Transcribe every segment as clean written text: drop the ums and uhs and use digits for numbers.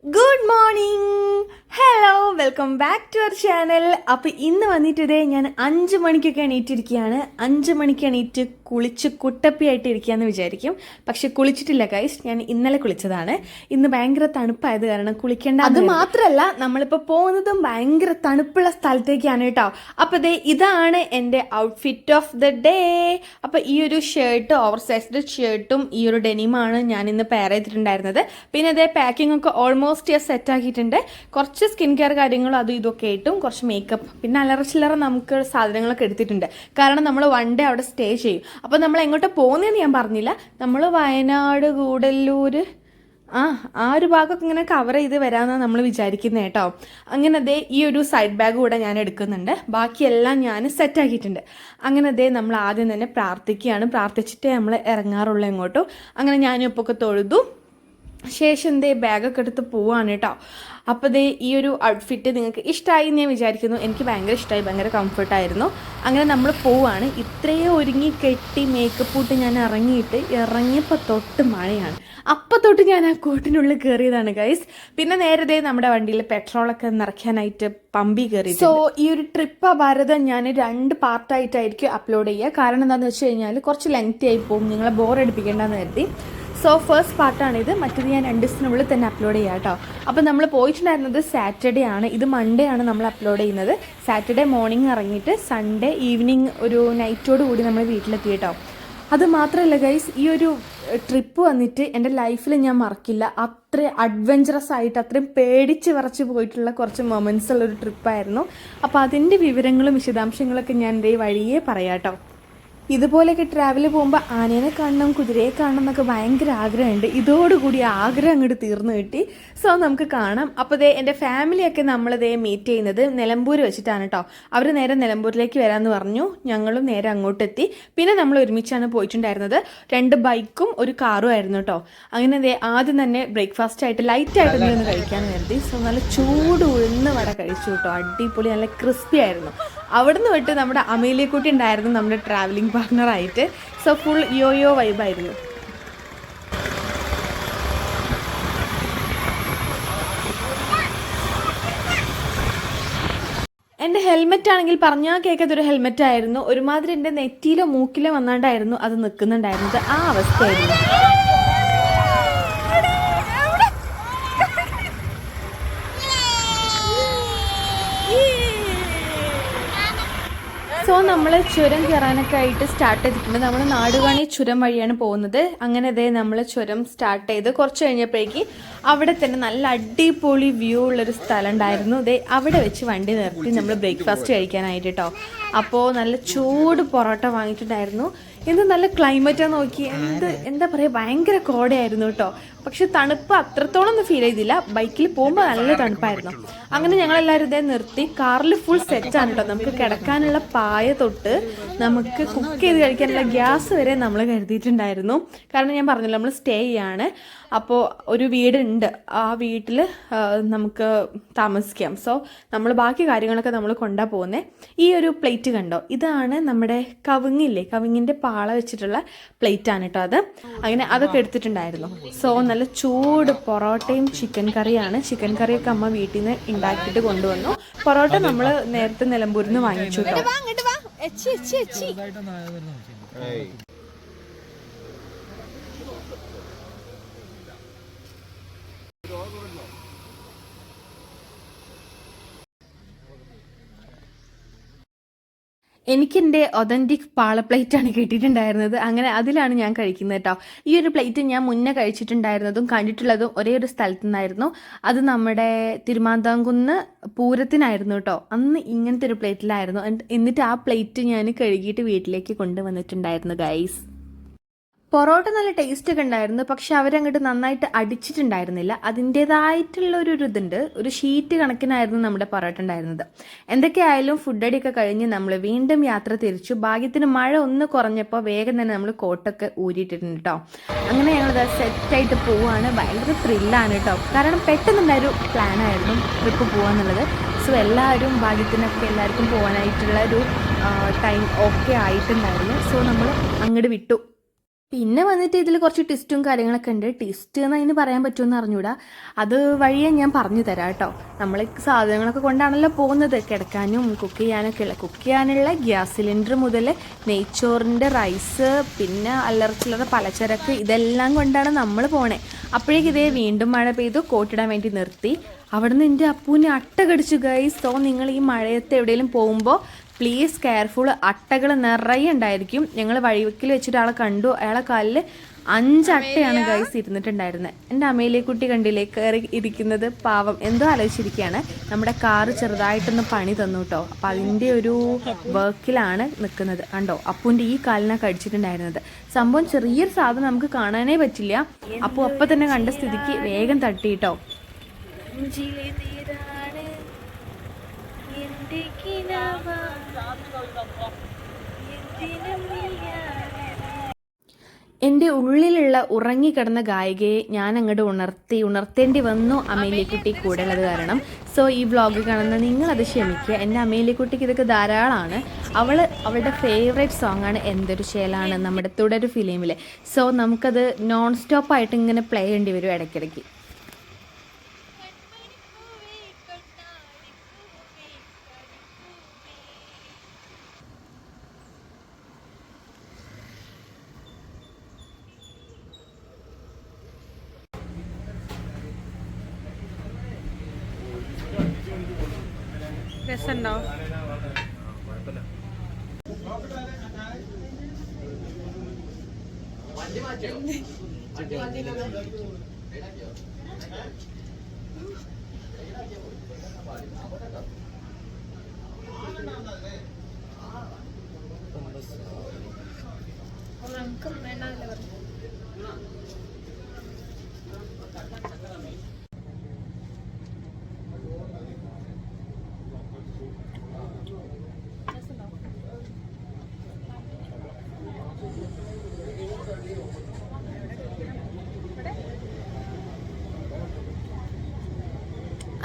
Good morning, hello, welcome back to our channel. അപ്പോൾ ഇന്ന് വന്നിട്ടതേ ഞാൻ 5 മണിക്കൊക്കെ എണീറ്റിരിക്കുകയാണ്. 5 മണിക്ക് എണീറ്റ് കുളിച്ച് കുട്ടപ്പിയായിട്ട് ഇരിക്കുകയെന്ന് വിചാരിക്കും. പക്ഷെ കുളിച്ചിട്ടില്ല ഗൈസ്, ഞാൻ ഇന്നലെ കുളിച്ചതാണ്. ഇന്ന് ഭയങ്കര തണുപ്പായത് കാരണം കുളിക്കേണ്ട. അത് മാത്രമല്ല, നമ്മളിപ്പോൾ പോകുന്നതും ഭയങ്കര തണുപ്പുള്ള സ്ഥലത്തേക്കാണ് കേട്ടോ. അപ്പോൾ ഇതാണ് എൻ്റെ ഔട്ട്ഫിറ്റ് ഓഫ് ദ ഡേ. അപ്പോൾ ഈ ഒരു ഷർട്ട്, ഓവർ സൈസ്ഡ് ഷർട്ടും ഈ ഒരു ഡെനിമാണ് ഞാൻ ഇന്ന് പെയർ ചെയ്തിട്ടുണ്ടായിരുന്നത്. പിന്നെ അതേ പാക്കിംഗ് ഒക്കെ ഓൾമോസ്റ്റ് സെറ്റ് ആക്കിയിട്ടുണ്ട്. കുറച്ച് സ്കിൻ കെയർ കാര്യങ്ങളും അതും ഇതൊക്കെ ആയിട്ടും കുറച്ച് മേക്കപ്പ്, പിന്നെ അല്ലറ ചില്ലറ നമുക്ക് സാധനങ്ങളൊക്കെ എടുത്തിട്ടുണ്ട്. കാരണം നമ്മൾ വൺ ഡേ അവിടെ സ്റ്റേ ചെയ്യും. അപ്പോൾ നമ്മൾ എങ്ങോട്ട് പോകുന്നതെന്ന് ഞാൻ പറഞ്ഞില്ല. നമ്മൾ വയനാട്, ഗൂഡല്ലൂർ, ആ ഒരു ഭാഗമൊക്കെ ഇങ്ങനെ കവർ ചെയ്ത് വരാമെന്നാണ് നമ്മൾ വിചാരിക്കുന്നത് കേട്ടോ. അങ്ങനെ ഈ ഒരു സൈഡ് ബാഗ് കൂടെ ഞാൻ എടുക്കുന്നുണ്ട്. ബാക്കിയെല്ലാം ഞാൻ സെറ്റാക്കിയിട്ടുണ്ട്. അങ്ങനെ നമ്മൾ ആദ്യം തന്നെ പ്രാർത്ഥിക്കുകയാണ്. പ്രാർത്ഥിച്ചിട്ടേ നമ്മൾ ഇറങ്ങാറുള്ളൂ എങ്ങോട്ടും. അങ്ങനെ ഞാനും ഇപ്പൊക്കെ തൊഴുതു ശേഷം ബാഗൊക്കെ എടുത്ത് പോവാണ് കേട്ടോ. അപ്പോൾ ഈ ഒരു ഔട്ട്ഫിറ്റ് നിങ്ങൾക്ക് ഇഷ്ടമായി എന്ന് ഞാൻ വിചാരിക്കുന്നു. എനിക്ക് ഭയങ്കര ഇഷ്ടമായി, ഭയങ്കര കംഫർട്ടായിരുന്നു. അങ്ങനെ നമ്മൾ പോവാണ്. ഇത്രയും ഒരുങ്ങി കെട്ടി മേക്കപ്പ് ഇട്ട് ഞാൻ ഇറങ്ങിയപ്പോൾ തൊട്ട് മഴയാണ്. അപ്പോൾ തൊട്ട് ഞാൻ ആ കോട്ടിനുള്ളിൽ കയറിയതാണ് ഗൈസ്. പിന്നെ നേരത്തെ നമ്മുടെ വണ്ടിയിൽ പെട്രോളൊക്കെ നിറയ്ക്കാനായിട്ട് പമ്പി കയറി. സോ ഈ ഒരു ട്രിപ്പ് ഭാരതം ഞാൻ 2 പാർട്ടായിട്ടായിരിക്കും അപ്ലോഡ് ചെയ്യുക. കാരണം എന്താണെന്ന് വെച്ച് കഴിഞ്ഞാൽ കുറച്ച് ലെങ്തി ആയി പോകും, നിങ്ങളെ ബോർ അടിപ്പിക്കേണ്ടെന്ന് കരുതി. സോ ഫസ്റ്റ് പാർട്ടാണിത്. മറ്റത് ഞാൻ 2 ദിവസത്തിനുള്ളിൽ തന്നെ അപ്ലോഡ് ചെയ്യാം കേട്ടോ. അപ്പോൾ നമ്മൾ പോയിട്ടുണ്ടായിരുന്നത് സാറ്റർഡേ ആണ്. ഇത് മൺഡേ ആണ് നമ്മൾ അപ്ലോഡ് ചെയ്യുന്നത്. സാറ്റർഡേ മോർണിംഗ് ഇറങ്ങിയിട്ട് സൺഡേ ഈവനിങ് ഒരു നൈറ്റോട് കൂടി നമ്മൾ വീട്ടിലെത്തി കേട്ടോ. അത് മാത്രമല്ല ഗൈസ്, ഈ ഒരു ട്രിപ്പ് വന്നിട്ട് എൻ്റെ ലൈഫിൽ ഞാൻ മറക്കില്ല. അത്രയും അഡ്വഞ്ചറസ് ആയിട്ട്, അത്രയും പേടിച്ച് വിറച്ച് പോയിട്ടുള്ള കുറച്ച് മൊമെൻറ്റ്സ് ഉള്ളൊരു ട്രിപ്പായിരുന്നു. അപ്പോൾ അതിൻ്റെ വിവരങ്ങളും വിശദാംശങ്ങളൊക്കെ ഞാൻ വഴിയേ പറയാം കേട്ടോ. ഇതുപോലെയൊക്കെ ട്രാവൽ പോകുമ്പോൾ ആനേനെ കാണണം, കുതിരയെ കാണണം എന്നൊക്കെ ഭയങ്കര ആഗ്രഹമുണ്ട്. ഇതോടുകൂടി ആഗ്രഹം അങ്ങോട്ട് തീർന്നു കിട്ടി. സോ നമുക്ക് കാണാം. അപ്പോൾ എൻ്റെ ഫാമിലിയൊക്കെ നമ്മളിതേ മീറ്റ് ചെയ്യുന്നത് നിലമ്പൂർ വെച്ചിട്ടാണ് കേട്ടോ. അവർ നേരെ നിലമ്പൂരിലേക്ക് വരാമെന്ന് പറഞ്ഞു. ഞങ്ങളും നേരെ അങ്ങോട്ടെത്തി. പിന്നെ നമ്മൾ ഒരുമിച്ചാണ് പോയിട്ടുണ്ടായിരുന്നത്. 2 ബൈക്കും ഒരു കാറും ആയിരുന്നു കേട്ടോ. അങ്ങനെ ആദ്യം തന്നെ ബ്രേക്ക്ഫാസ്റ്റ് ആയിട്ട് ലൈറ്റായിട്ട് ഒന്ന് കഴിക്കാമെന്ന് കരുതി. സോ നല്ല ചൂട് ഉഴുന്ന് വട കഴിച്ചു കേട്ടോ. അടിപൊളി, നല്ല ക്രിസ്പി ആയിരുന്നു. അവിടുന്ന് വിട്ട് നമ്മുടെ അമേലിയക്കുട്ടി ഉണ്ടായിരുന്നു നമ്മുടെ ട്രാവലിംഗ് പാർട്ണറായിട്ട്. സോ ഫുൾ യോയോ വൈബായിരുന്നു. എൻ്റെ ഹെൽമെറ്റ് ആണെങ്കിൽ പറഞ്ഞാൽ കേൾക്കാത്തൊരു ഹെൽമെറ്റ് ആയിരുന്നു. ഒരുമാതിരി എൻ്റെ നെറ്റിയിലോ മൂക്കിലോ വന്നാണ്ടായിരുന്നു അത് നിൽക്കുന്നുണ്ടായിരുന്നത്. ആ അവസ്ഥയായിരുന്നു. സോ നമ്മൾ ചുരം കയറാനൊക്കെ ആയിട്ട് സ്റ്റാർട്ട് ചെയ്തിട്ടുണ്ട്. നമ്മൾ നാടുകാണി ചുരം വഴിയാണ് പോകുന്നത്. അങ്ങനെ നമ്മൾ ചുരം സ്റ്റാർട്ട് ചെയ്ത് കുറച്ച് കഴിഞ്ഞപ്പോഴേക്ക് അവിടെ തന്നെ നല്ല അടിപൊളി വ്യൂ ഉള്ളൊരു സ്ഥലം ഉണ്ടായിരുന്നു. അവിടെ വെച്ച് വണ്ടി നിർത്തി നമ്മൾ ബ്രേക്ക്ഫാസ്റ്റ് കഴിക്കാനായിട്ട് കേട്ടോ. അപ്പോൾ നല്ല ചൂട് പൊറോട്ട വാങ്ങിയിട്ടുണ്ടായിരുന്നു. എന്ത് നല്ല ക്ലൈമറ്റാണ് നോക്കി. എന്താ പറയുക, ഭയങ്കര കോടയായിരുന്നു കേട്ടോ. പക്ഷെ തണുപ്പ് അത്രത്തോളം ഒന്നും ഫീൽ ചെയ്തില്ല. ബൈക്കിൽ പോകുമ്പോൾ നല്ല തണുപ്പായിരുന്നു. അങ്ങനെ ഞങ്ങളെല്ലാവരും നിർത്തി. കാറിൽ ഫുൾ സെറ്റാണ് കേട്ടോ. നമുക്ക് കിടക്കാനുള്ള പായ തൊട്ട് നമുക്ക് കുക്ക് ചെയ്ത് കഴിക്കാനുള്ള ഗ്യാസ് വരെ നമ്മൾ കരുതിയിട്ടുണ്ടായിരുന്നു. കാരണം ഞാൻ പറഞ്ഞല്ലോ, നമ്മൾ സ്റ്റേ ചെയ്യാണ്. അപ്പോൾ ഒരു വീടുണ്ട്, ആ വീട്ടിൽ നമുക്ക് താമസിക്കാം. സോ നമ്മൾ ബാക്കി കാര്യങ്ങളൊക്കെ നമ്മൾ കൊണ്ടാ പോകുന്നത്. ഈ ഒരു പ്ലേറ്റ് കണ്ടോ, ഇതാണ് നമ്മുടെ കവുങ്ങില്ലേ, കവുങ്ങിൻ്റെ പാള വെച്ചിട്ടുള്ള പ്ലേറ്റാണ് കേട്ടോ അത്. അങ്ങനെ അതൊക്കെ എടുത്തിട്ടുണ്ടായിരുന്നു. സോ നല്ല ചൂട് പൊറോട്ടയും ചിക്കൻ കറിയാണ്. ചിക്കൻ കറിയൊക്കെ അമ്മ വീട്ടിൽ നിന്ന് ഉണ്ടാക്കിയിട്ട് കൊണ്ടുവന്നു. പൊറോട്ട നമ്മൾ നേരത്തെ നിലമ്പൂരിൽ നിന്ന് വാങ്ങിച്ചു കേട്ടോ. എനിക്കെൻ്റെ ഒതൻറ്റിക് പാള പ്ലേറ്റാണ് കിട്ടിയിട്ടുണ്ടായിരുന്നത്. അങ്ങനെ അതിലാണ് ഞാൻ കഴിക്കുന്നത് കേട്ടോ. ഈ ഒരു പ്ലേറ്റ് ഞാൻ മുന്നേ കഴിച്ചിട്ടുണ്ടായിരുന്നതും കണ്ടിട്ടുള്ളതും ഒരേ ഒരു സ്ഥലത്തു നിന്നായിരുന്നു. അത് നമ്മുടെ തിരുമാന്താംകുന്ന് പൂരത്തിനായിരുന്നു കേട്ടോ. അന്ന് ഇങ്ങനത്തെ ഒരു പ്ലേറ്റിലായിരുന്നു. എന്നിട്ട് ആ പ്ലേറ്റ് ഞാൻ കഴുകിയിട്ട് വീട്ടിലേക്ക് കൊണ്ടുവന്നിട്ടുണ്ടായിരുന്നു ഗൈസ്. പൊറോട്ട നല്ല ടേസ്റ്റ് ഒക്കെ ഉണ്ടായിരുന്നു. പക്ഷെ അവരങ്ങോട്ട് നന്നായിട്ട് അടിച്ചിട്ടുണ്ടായിരുന്നില്ല. അതിൻ്റേതായിട്ടുള്ള ഒരു ഇതുണ്ട്. ഒരു ഷീറ്റ് കണക്കിനായിരുന്നു നമ്മുടെ പൊറോട്ട ഉണ്ടായിരുന്നത്. എന്തൊക്കെയായാലും ഫുഡ് അടിയൊക്കെ കഴിഞ്ഞ് നമ്മൾ വീണ്ടും യാത്ര തിരിച്ചു. ഭാഗ്യത്തിന് മഴ ഒന്ന് കുറഞ്ഞപ്പോൾ വേഗം തന്നെ നമ്മൾ കോട്ടൊക്കെ ഊരിയിട്ടിട്ടുണ്ട് കേട്ടോ. അങ്ങനെ ഞങ്ങളിത് സെറ്റായിട്ട് പോവുകയാണ്. ഭയങ്കര ത്രില്ലാണ് കേട്ടോ. കാരണം പെട്ടെന്നുണ്ടായൊരു പ്ലാനായിരുന്നു ട്രിപ്പ് പോകാന്നുള്ളത്. സോ എല്ലാവരും ഭാഗ്യത്തിനൊക്കെ എല്ലാവർക്കും പോകാനായിട്ടുള്ള ഒരു ടൈം ഓക്കെ ആയിട്ടുണ്ടായിരുന്നു. സോ നമ്മൾ അങ്ങോട്ട് വിട്ടു. പിന്നെ വന്നിട്ട് ഇതിൽ കുറച്ച് ട്വിസ്റ്റും കാര്യങ്ങളൊക്കെ ഉണ്ട്. ട്വിസ്റ്റ് എന്ന് അതിന് പറയാൻ പറ്റുമെന്ന് അറിഞ്ഞൂടാ. അത് വഴിയെ ഞാൻ പറഞ്ഞു തരാം കേട്ടോ. നമ്മൾ സാധനങ്ങളൊക്കെ കൊണ്ടാണല്ലോ പോകുന്നത്, കിടക്കാനും കുക്ക് ചെയ്യാനുള്ള ഗ്യാസ് സിലിണ്ടർ മുതൽ നെയ്ച്ചോറിൻ്റെ റൈസ്, പിന്നെ അല്ലറച്ചില്ലറ പലചരക്ക്, ഇതെല്ലാം കൊണ്ടാണ് നമ്മൾ പോണേ. അപ്പോഴേക്ക് ഇതേ വീണ്ടും മഴ പെയ്തു. കോട്ടിടാൻ വേണ്ടി നിർത്തി. അവിടുന്ന് എൻ്റെ അപ്പൂനെ അട്ട കടിച്ചു ഗൈസ്. സോ നിങ്ങൾ ഈ മഴയത്ത് എവിടെയെങ്കിലും പോകുമ്പോൾ പ്ലീസ് കെയർഫുൾ. അട്ടകൾ നിറയെ ഉണ്ടായിരിക്കും. ഞങ്ങൾ വഴിവെക്കിൽ വെച്ചിട്ട് ആളെ കണ്ടു. അയാളെ കാലിൽ 5 അട്ടയാണ് ഗൈസ് ഇരുന്നിട്ടുണ്ടായിരുന്നത്. എൻ്റെ അമ്മയിലെ കുട്ടി കണ്ടില്ലേ കയറി ഇരിക്കുന്നത്, പാവം എന്തോ ആലോചിച്ചിരിക്കുകയാണ്. നമ്മുടെ കാറ് ചെറുതായിട്ടൊന്ന് പണി തന്നു കേട്ടോ. അപ്പം അതിൻ്റെ ഒരു വർക്കിലാണ് നിൽക്കുന്നത്. കണ്ടോ, അപ്പൂൻ്റെ ഈ കാലിനാണ് കടിച്ചിട്ടുണ്ടായിരുന്നത്. സംഭവം ചെറിയൊരു സാധനം നമുക്ക് കാണാനേ പറ്റില്ല. അപ്പോൾ അപ്പം തന്നെ കണ്ട സ്ഥിതിക്ക് വേഗം തട്ടിയിട്ടോ. എൻ്റെ ഉള്ളിലുള്ള ഉറങ്ങിക്കിടന്ന ഗായികയെ ഞാൻ അങ്ങോട്ട് ഉണർത്തേണ്ടി വന്നു അമേലിക്കുട്ടി കൂടെ ഉള്ളത് കാരണം. സോ ഈ വ്ളോഗ് കാണുന്ന നിങ്ങളത് ക്ഷമിക്കുക. എൻ്റെ അമേലിക്കുട്ടിക്ക് ഇതൊക്കെ ധാരാളമാണ്. അവളുടെ ഫേവറേറ്റ് സോങ്ങാണ് എന്തൊരു ശേലാണ്, നമ്മുടെ തുടരു ഫിലിമിലെ. സോ നമുക്കത് നോൺ സ്റ്റോപ്പായിട്ട് ഇങ്ങനെ പ്ലേ ചെയ്യേണ്ടി വരും ഇടയ്ക്കിടയ്ക്ക്. രസമുണ്ടോ?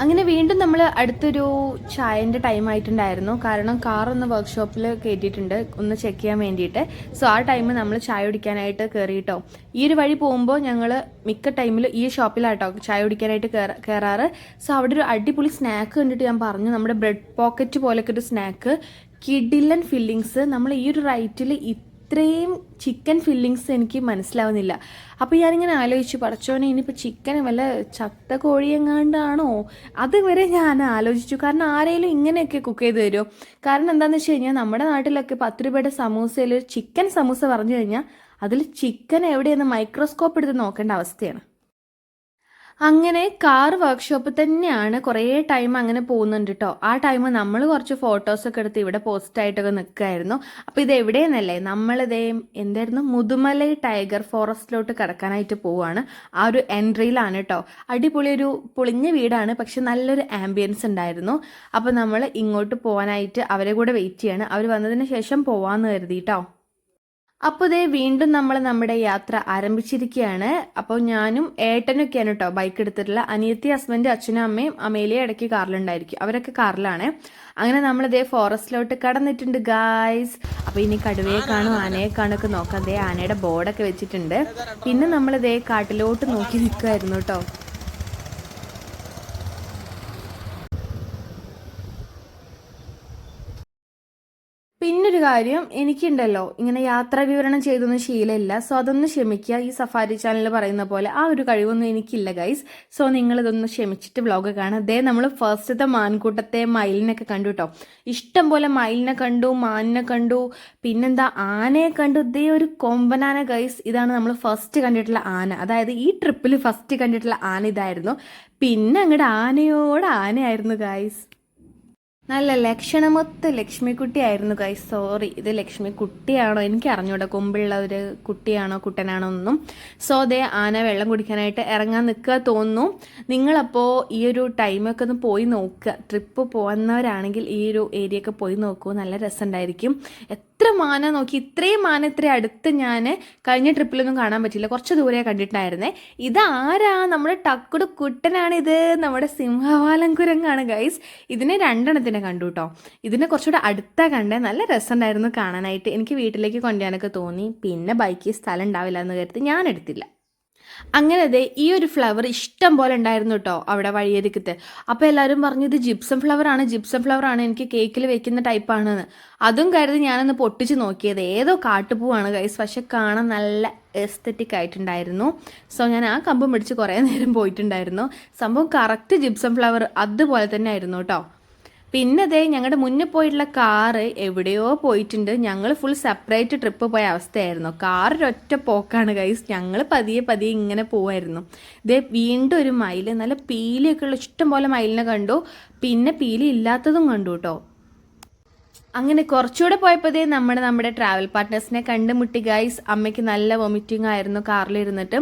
അങ്ങനെ വീണ്ടും നമ്മൾ അടുത്തൊരു ചായൻ്റെ ടൈം ആയിട്ടുണ്ടായിരുന്നു. കാരണം കാറൊന്ന് വർക്ക്ഷോപ്പിൽ കയറ്റിയിട്ടുണ്ട് ഒന്ന് ചെക്ക് ചെയ്യാൻ വേണ്ടിയിട്ട്. സോ ആ ടൈം നമ്മൾ ചായ കുടിക്കാനായിട്ട് കയറിയിട്ടോ. ഈ ഒരു വഴി പോകുമ്പോൾ ഞങ്ങൾ മിക്ക ടൈമിൽ ഈ ഷോപ്പിലാട്ടോ ചായ കുടിക്കാനായിട്ട് കയറാറ്. സോ അവിടെ ഒരു അടിപൊളി സ്നാക്ക് കണ്ടിട്ട് ഞാൻ പറഞ്ഞു, നമ്മുടെ ബ്രെഡ് പോക്കറ്റ് പോലൊക്കെ ഒരു സ്നാക്ക്, കിഡിലൻ ഫില്ലിങ്സ്. നമ്മൾ ഈ ഒരു റൈറ്റിൽ ഇത്രയും ചിക്കൻ ഫില്ലിങ്സ് എനിക്ക് മനസ്സിലാവുന്നില്ല. അപ്പോൾ ഞാനിങ്ങനെ ആലോചിച്ചു, പടച്ചോനെ ഇനിയിപ്പോൾ ചിക്കൻ വല്ല ചത്ത കോഴിയെങ്ങാണ്ടാണോ, അതുവരെ ഞാൻ ആലോചിച്ചു. കാരണം ആരെങ്കിലും ഇങ്ങനെയൊക്കെ കുക്ക് ചെയ്ത് തരുമോ? കാരണം എന്താണെന്ന് വെച്ച് കഴിഞ്ഞാൽ നമ്മുടെ നാട്ടിലൊക്കെ 10 രൂപയുടെ സമൂസയിൽ ചിക്കൻ സമൂസ പറഞ്ഞു കഴിഞ്ഞാൽ അതിൽ ചിക്കൻ എവിടെയെന്ന് മൈക്രോസ്കോപ്പ് എടുത്ത് നോക്കേണ്ട അവസ്ഥയാണ്. അങ്ങനെ കാർ വർക്ക്ഷോപ്പ് തന്നെയാണ്. കുറേ ടൈം അങ്ങനെ പോകുന്നുണ്ട് കേട്ടോ. ആ ടൈം നമ്മൾ കുറച്ച് ഫോട്ടോസൊക്കെ എടുത്ത് ഇവിടെ പോസ്റ്റായിട്ടൊക്കെ നിൽക്കുമായിരുന്നു. അപ്പോൾ ഇത് എവിടെയെന്നല്ലേ, നമ്മളിതേ എന്തായിരുന്നു മുതുമലൈ ടൈഗർ ഫോറസ്റ്റിലോട്ട് കിടക്കാനായിട്ട് പോവുകയാണ്. ആ ഒരു എൻട്രിയിലാണ് കേട്ടോ. അടിപൊളി ഒരു പൊളിഞ്ഞ വീടാണ്, പക്ഷെ നല്ലൊരു ആംബിയൻസ് ഉണ്ടായിരുന്നു. അപ്പോൾ നമ്മൾ ഇങ്ങോട്ട് പോകാനായിട്ട് അവരെ കൂടെ വെയിറ്റ് ചെയ്യാണ്. അവർ വന്നതിന് ശേഷം പോവാമെന്ന് കരുതി കേട്ടോ. അപ്പോൾ ഇതേ വീണ്ടും നമ്മൾ നമ്മുടെ യാത്ര ആരംഭിച്ചിരിക്കുകയാണ്. അപ്പോൾ ഞാനും ഏട്ടനൊക്കെയാണ് കേട്ടോ ബൈക്ക് എടുത്തിട്ടുള്ള. അനിയത്തി, ഹസ്ബൻഡ്, അച്ഛനും അമ്മയും അമേലിയ ഇടയ്ക്ക് കാറിലുണ്ടായിരിക്കും. അവരൊക്കെ കാറിലാണ്. അങ്ങനെ നമ്മളിതേ ഫോറസ്റ്റിലോട്ട് കടന്നിട്ടുണ്ട് ഗായ്സ്. അപ്പോൾ ഇനി കടുവയെ കാണും ആനയെ കാണുമൊക്കെ നോക്കാം. അതേ ആനയുടെ ബോർഡൊക്കെ വെച്ചിട്ടുണ്ട്. പിന്നെ നമ്മളിതേ കാട്ടിലോട്ട് നോക്കി നിൽക്കുമായിരുന്നു കേട്ടോ. പിന്നൊരു കാര്യം, എനിക്കുണ്ടല്ലോ ഇങ്ങനെ യാത്രാ വിവരണം ചെയ്തൊന്നും ശീലമില്ല. സോ അതൊന്ന് ക്ഷമിക്കുക. ഈ സഫാരി ചാനൽ പറയുന്ന പോലെ ആ ഒരു കഴിവൊന്നും എനിക്കില്ല ഗൈസ്. സോ നിങ്ങളിതൊന്ന് ക്ഷമിച്ചിട്ട് വ്ളോഗ് കാണാം. അതേ നമ്മൾ ഫസ്റ്റത്തെ മാൻകൂട്ടത്തെ മയിലിനൊക്കെ കണ്ടു കേട്ടോ. ഇഷ്ടം പോലെ മയിലിനെ കണ്ടു, മാനിനെ കണ്ടു, പിന്നെന്താ ആനയെ കണ്ടു. ഇതേ ഒരു കൊമ്പനാന ഗൈസ്. ഇതാണ് നമ്മൾ ഫസ്റ്റ് കണ്ടിട്ടുള്ള ആന. അതായത് ഈ ട്രിപ്പിൽ ഫസ്റ്റ് കണ്ടിട്ടുള്ള ആന ഇതായിരുന്നു. പിന്നെ അങ്ങോട്ട് ആനയായിരുന്നു ഗൈസ്. നല്ല ലക്ഷണമൊത്ത ലക്ഷ്മിക്കുട്ടിയായിരുന്നു ഗൈസ്. സോറി, ഇത് ലക്ഷ്മിക്കുട്ടിയാണോ എനിക്ക് അറിഞ്ഞൂടാ, കൊമ്പുള്ള ഒരു കുട്ടിയാണോ കുട്ടനാണോ ഒന്നും. സോ ദേ ആന വെള്ളം കുടിക്കാനായിട്ട് ഇറങ്ങാൻ നിൽക്കുക തോന്നുന്നു. നിങ്ങളപ്പോൾ ഈ ഒരു ടൈമൊക്കെ ഒന്ന് പോയി നോക്കുക. ട്രിപ്പ് പോകുന്നവരാണെങ്കിൽ ഈ ഒരു ഏരിയ ഒക്കെ പോയി നോക്കൂ, നല്ല രസമുണ്ടായിരിക്കും. എത്ര മാന നോക്കി, ഇത്രയും മാന ഇത്ര അടുത്ത് ഞാൻ കഴിഞ്ഞ ട്രിപ്പിലൊന്നും കാണാൻ പറ്റില്ല, കുറച്ച് ദൂരെ കണ്ടിട്ടുണ്ടായിരുന്നേ. ഇതാരാ? നമ്മുടെ ടക്കുടു കുട്ടനാണിത്, നമ്മുടെ സിംഹവാലം കുരങ്ങാണ് ഗൈസ്. ഇതിനെ 2 എണ്ണത്തിനെ തന്നെ കണ്ടു കേട്ടോ. ഇതിനെ കുറച്ചുകൂടെ അടുത്താ കണ്ടേ, നല്ല രസമുണ്ടായിരുന്നു കാണാനായിട്ട്. എനിക്ക് വീട്ടിലേക്ക് കൊണ്ടുപോകാനൊക്കെ തോന്നി. പിന്നെ ബൈക്കിൽ സ്ഥലം ഉണ്ടാവില്ല എന്ന് കരുതി ഞാൻ എടുത്തില്ല. അങ്ങനെ അതെ ഈ ഒരു ഫ്ലവർ ഇഷ്ടം പോലെ ഉണ്ടായിരുന്നു കേട്ടോ അവിടെ വഴിയരിക്കത്ത്. അപ്പോൾ എല്ലാവരും പറഞ്ഞു ഇത് ജിപ്സം ഫ്ലവറാണ്, എനിക്ക് കേക്കിൽ വെക്കുന്ന ടൈപ്പാണെന്ന്. അതും കരുതി ഞാനൊന്ന് പൊട്ടിച്ച് നോക്കിയത്. ഏതോ കാട്ടുപൂവാണ് ഗൈസ്, പക്ഷെ കാണാൻ നല്ല എസ്തെറ്റിക് ആയിട്ടുണ്ടായിരുന്നു. സോ ഞാൻ ആ കമ്പും പിടിച്ച് കുറേ നേരം പോയിട്ടുണ്ടായിരുന്നു. സംഭവം കറക്റ്റ് ജിപ്സം ഫ്ലവർ അതുപോലെ തന്നെ ആയിരുന്നു കേട്ടോ. പിന്നെ അതേ ഞങ്ങളുടെ മുന്നേ പോയിട്ടുള്ള കാറ് എവിടെയോ പോയിട്ടുണ്ട്. ഞങ്ങൾ ഫുൾ സെപ്പറേറ്റ് ട്രിപ്പ് പോയ അവസ്ഥയായിരുന്നു. കാർ ഒരൊറ്റ പോക്കാണ് ഗൈസ്. ഞങ്ങൾ പതിയെ ഇങ്ങനെ പോവായിരുന്നു. ഇതേ വീണ്ടും ഒരു മയിൽ, നല്ല പീലിയൊക്കെ ഉള്ള ഇഷ്ടം പോലെ മയിലിനെ കണ്ടു. പിന്നെ പീലി ഇല്ലാത്തതും കണ്ടു കേട്ടോ. അങ്ങനെ കുറച്ചുകൂടെ പോയപ്പോഴേ നമ്മുടെ ട്രാവൽ പാർട്ട്നേഴ്സിനെ കണ്ടുമുട്ടി ഗൈസ്. അമ്മയ്ക്ക് നല്ല വൊമിറ്റിംഗ് ആയിരുന്നു കാറിലിരുന്നിട്ട്.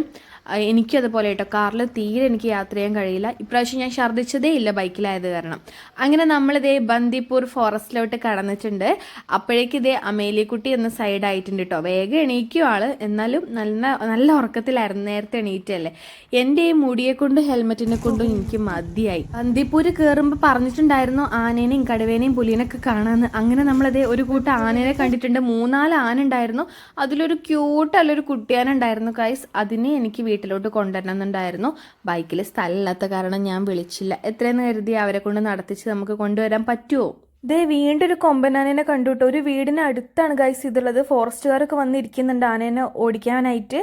എനിക്കും അതുപോലെ കേട്ടോ, കാറിൽ തീരെ എനിക്ക് യാത്ര ചെയ്യാൻ കഴിയില്ല. ഇപ്രാവശ്യം ഞാൻ ഛർദ്ദിച്ചതേ ഇല്ല ബൈക്കിലായത് കാരണം. അങ്ങനെ നമ്മളിതേ ബന്ദിപ്പൂർ ഫോറസ്റ്റിലോട്ട് കടന്നിട്ടുണ്ട്. അപ്പോഴേക്ക് ഇതേ അമേലിക്കുട്ടി എന്ന സൈഡായിട്ടുണ്ട് കേട്ടോ. വേഗം എണീക്കും ആള്, എന്നാലും നല്ല ഉറക്കത്തിലായിരുന്നു. നേരത്തെ എണീറ്റല്ലേ. എൻ്റെ ഈ മുടിയെ കൊണ്ടും ഹെൽമെറ്റിനെ കൊണ്ടും എനിക്ക് മതിയായി. ബന്ദിപ്പൂര് കയറുമ്പോൾ പറഞ്ഞിട്ടുണ്ടായിരുന്നു ആനേനെയും കടുവേനെയും പുലിനൊക്കെ കാണാമെന്ന്. അങ്ങനെ നമ്മളതേ ഒരു കൂട്ടം ആനേനെ കണ്ടിട്ടുണ്ട്. 3-4 ആന ഉണ്ടായിരുന്നു. അതിലൊരു ക്യൂട്ടല്ലൊരു കുട്ടിയാന ഉണ്ടായിരുന്നു ഗൈസ്. അതിനെ എനിക്ക് വീട്ടിലോട്ട് കൊണ്ടുവരണം എന്നുണ്ടായിരുന്നു. ബൈക്കിൽ സ്ഥലമില്ലാത്ത കാരണം ഞാൻ വിളിച്ചില്ല. എത്രയെന്ന് കരുതി അവരെ കൊണ്ട് നടത്തിച്ച് നമുക്ക് കൊണ്ടുവരാൻ പറ്റുമോ? ഇതേ വീണ്ടും ഒരു കൊമ്പനാനേനെ കണ്ടുട്ടോ. ഒരു വീടിന് അടുത്താണ് ഗൈസ് ഇതുള്ളത്. ഫോറസ്റ്റുകാരൊക്കെ വന്നിരിക്കുന്നുണ്ട് ആനേനെ ഓടിക്കാനായിട്ട്.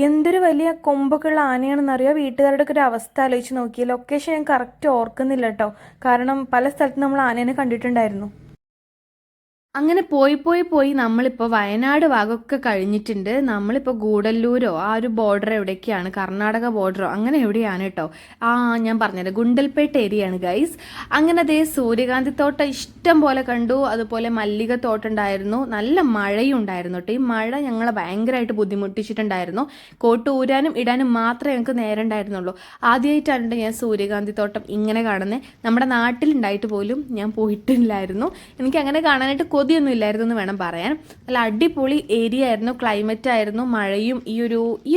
എന്തൊരു വലിയ കൊമ്പൊക്കെ ഉള്ള ആനയാണെന്നറിയോ. വീട്ടുകാരുടെ ഒക്കെ ഒരു അവസ്ഥ ആലോചിച്ച് നോക്കിയ. ലൊക്കേഷൻ ഞാൻ കറക്റ്റ് ഓർക്കുന്നില്ല കേട്ടോ, കാരണം പല സ്ഥലത്തും നമ്മൾ ആനേനെ കണ്ടിട്ടുണ്ടായിരുന്നു. അങ്ങനെ പോയി നമ്മളിപ്പോൾ വയനാട് ഭാഗമൊക്കെ കഴിഞ്ഞിട്ടുണ്ട്. നമ്മളിപ്പോൾ ഗൂഡല്ലൂരോ ആ ഒരു ബോർഡർ എവിടേക്കാണ്, കർണാടക ബോർഡറോ അങ്ങനെ എവിടെയാണ് കേട്ടോ. ഞാൻ പറഞ്ഞത് ഗുണ്ടൽപേട്ട് ഏരിയയാണ് ഗൈസ്. അങ്ങനെ അതേ സൂര്യകാന്തി തോട്ടം ഇഷ്ടം പോലെ കണ്ടു. അതുപോലെ മല്ലിക തോട്ടം ഉണ്ടായിരുന്നു. നല്ല മഴയും ഉണ്ടായിരുന്നു കേട്ടോ. ഈ മഴ ഞങ്ങളെ ഭയങ്കരമായിട്ട് ബുദ്ധിമുട്ടിച്ചിട്ടുണ്ടായിരുന്നു. കോട്ട് ഊരാനും ഇടാനും മാത്രമേ ഞങ്ങൾക്ക് നേരം ഉണ്ടായിരുന്നുള്ളൂ. ആദ്യമായിട്ടാണ് ഞാൻ സൂര്യകാന്തി തോട്ടം ഇങ്ങനെ കാണുന്നത്. നമ്മുടെ നാട്ടിലുണ്ടായിട്ട് പോലും ഞാൻ പോയിട്ടില്ലായിരുന്നു. എനിക്ക് അങ്ങനെ കാണാനായിട്ട് കൊതിയൊന്നും ഇല്ലായിരുന്നു എന്ന് വേണം പറയാൻ. നല്ല അടിപൊളി ഏരിയ ആയിരുന്നു, ക്ലൈമറ്റ് ആയിരുന്നു, മഴയും ഈ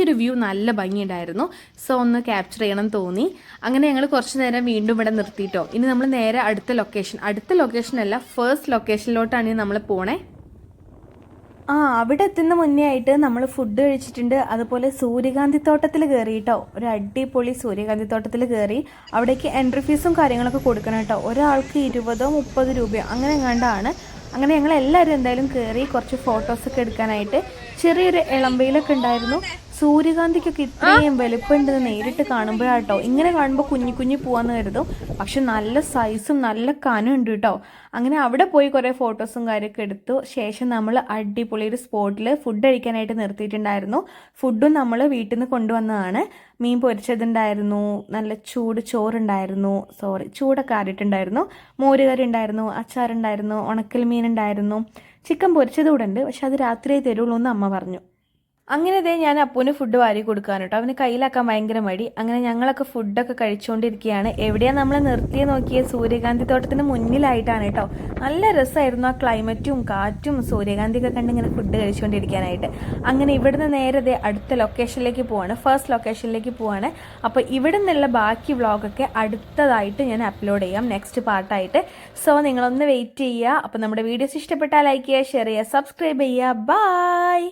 ഒരു വ്യൂ നല്ല ഭംഗിയുണ്ടായിരുന്നു. സോ ഒന്ന് ക്യാപ്ചർ ചെയ്യണം തോന്നി. അങ്ങനെ ഞങ്ങൾ കുറച്ച് നേരം വീണ്ടും ഇവിടെ നിർത്തിയിട്ടോ. ഇനി നമ്മൾ നേരെ അടുത്ത ലൊക്കേഷനല്ല, ഫസ്റ്റ് ലൊക്കേഷനിലോട്ടാണ് നമ്മൾ പോണേ. അവിടെ എത്തുന്ന മുന്നേ ആയിട്ട് നമ്മൾ ഫുഡ് കഴിച്ചിട്ടുണ്ട്. അതുപോലെ സൂര്യകാന്തി തോട്ടത്തിൽ കയറി കേട്ടോ. ഒരു അടിപൊളി സൂര്യകാന്തി തോട്ടത്തിൽ കയറി. അവിടേക്ക് എൻട്രി ഫീസും കാര്യങ്ങളൊക്കെ കൊടുക്കണം കേട്ടോ. ഒരാൾക്ക് 20-30 രൂപയോ അങ്ങനെ എങ്ങാണ്ടാണ്. അങ്ങനെ ഞങ്ങൾ എല്ലാവരും എന്തായാലും കയറി കുറച്ച് ഫോട്ടോസൊക്കെ എടുക്കാനായിട്ട്. ചെറിയൊരു ഇളമ്പയിലൊക്കെ ഉണ്ടായിരുന്നു. സൂര്യകാന്തിക്കൊക്കെ ഇത്രയും വലുപ്പമുണ്ടെന്ന് നേരിട്ട് കാണുമ്പോഴാട്ടോ. ഇങ്ങനെ കാണുമ്പോൾ കുഞ്ഞു പോവാന്ന് കരുതും, പക്ഷെ നല്ല സൈസും നല്ല കനം ഉണ്ട് കേട്ടോ. അങ്ങനെ അവിടെ പോയി കുറേ ഫോട്ടോസും കാര്യമൊക്കെ എടുത്തു. ശേഷം നമ്മൾ അടിപൊളി ഒരു സ്പോട്ടിൽ ഫുഡ് കഴിക്കാനായിട്ട് നിർത്തിയിട്ടുണ്ടായിരുന്നു. ഫുഡും നമ്മൾ വീട്ടിൽ നിന്ന് കൊണ്ടുവന്നതാണ്. മീൻ പൊരിച്ചതുണ്ടായിരുന്നു, നല്ല ചൂട് ചോറുണ്ടായിരുന്നു, ചൂടൊക്കെ ആറിയിട്ടുണ്ടായിരുന്നു, മോരുകറി ഉണ്ടായിരുന്നു, അച്ചാറുണ്ടായിരുന്നു, ഉണക്കൽ മീൻ ഉണ്ടായിരുന്നു, ചിക്കൻ പൊരിച്ചത് കൂടെ ഉണ്ട്. പക്ഷെ അത് രാത്രിയേ തരുള്ളൂ എന്ന് അമ്മ പറഞ്ഞു. അങ്ങനെ ഇതേ ഞാൻ അപ്പൂന് ഫുഡ് വാരി കൊടുക്കാൻ കേട്ടോ. അവന് കയ്യിലാക്കാൻ ഭയങ്കര മടി. അങ്ങനെ ഞങ്ങളൊക്കെ ഫുഡൊക്കെ കഴിച്ചുകൊണ്ടിരിക്കുകയാണ്. എവിടെയാണ് നമ്മൾ നിർത്തിയത് നോക്കിയത്? സൂര്യകാന്തി തോട്ടത്തിന് മുന്നിലായിട്ടാണ് കേട്ടോ. നല്ല രസമായിരുന്നു ആ ക്ലൈമറ്റും കാറ്റും സൂര്യകാന്തിയൊക്കെ കണ്ട് ഇങ്ങനെ ഫുഡ് കഴിച്ചുകൊണ്ടിരിക്കാനായിട്ട്. അങ്ങനെ ഇവിടുന്ന് നേരെ അടുത്ത ലൊക്കേഷനിലേക്ക് പോവാണ്, ഫസ്റ്റ് ലൊക്കേഷനിലേക്ക് പോവാണ്. അപ്പോൾ ഇവിടെ നിന്നുള്ള ബാക്കി വ്ളോഗൊക്കെ അടുത്തതായിട്ട് ഞാൻ അപ്ലോഡ് ചെയ്യാം, നെക്സ്റ്റ് പാർട്ടായിട്ട്. സോ നിങ്ങളൊന്ന് വെയിറ്റ് ചെയ്യുക. അപ്പോൾ നമ്മുടെ വീഡിയോസ് ഇഷ്ടപ്പെട്ടാൽ ലൈക്ക് ചെയ്യുക, ഷെയർ ചെയ്യുക, സബ്സ്ക്രൈബ് ചെയ്യുക. ബൈ.